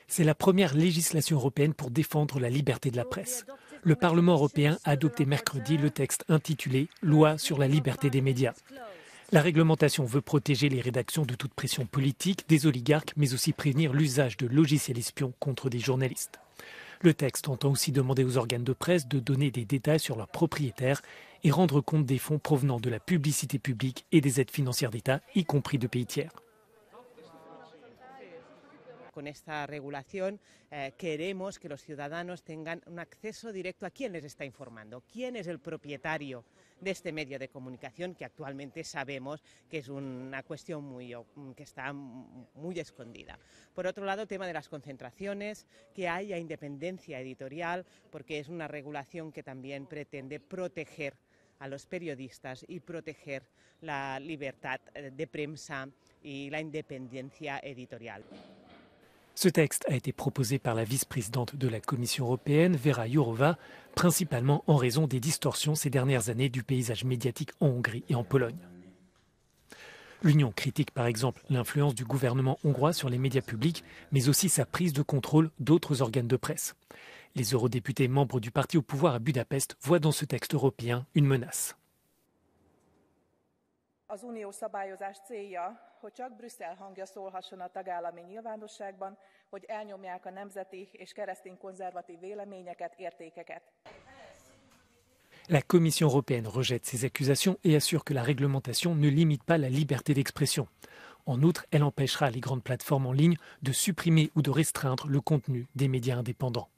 C'est la première législation européenne pour défendre la liberté de la presse. Le Parlement européen a adopté mercredi le texte intitulé « Loi sur la liberté des médias ». La réglementation veut protéger les rédactions de toute pression politique, des oligarques, mais aussi prévenir l'usage de logiciels espions contre des journalistes. Le texte entend aussi demander aux organes de presse de donner des détails sur leurs propriétaires et rendre compte des fonds provenant de la publicité publique et des aides financières d'État, y compris de pays tiers. Con esta regulación queremos que los ciudadanos tengan un acceso directo a quién les está informando, quién es el propietario de este medio de comunicación que actualmente sabemos que es una cuestión que está muy escondida. Por otro lado, tema de las concentraciones, que haya independencia editorial, porque es una regulación que también pretende proteger a los periodistas y proteger la libertad de prensa y la independencia editorial. Ce texte a été proposé par la vice-présidente de la Commission européenne, Vera Jourova, principalement en raison des distorsions ces dernières années du paysage médiatique en Hongrie et en Pologne. L'Union critique par exemple l'influence du gouvernement hongrois sur les médias publics, mais aussi sa prise de contrôle d'autres organes de presse. Les eurodéputés membres du parti au pouvoir à Budapest voient dans ce texte européen une menace. Az uniós szabályozás célja, hogy csak Brüsszel hangja szólhasson a tagállami nyilvánosságban, hogy elnyomják a nemzeti és kereszténykonzervatív véleményeket, értékeket. La Commission européenne rejette ces accusations et assure que la réglementation ne limite pas la liberté d'expression. En outre, elle empêchera les grandes plateformes en ligne de supprimer ou de restreindre le contenu des médias indépendants.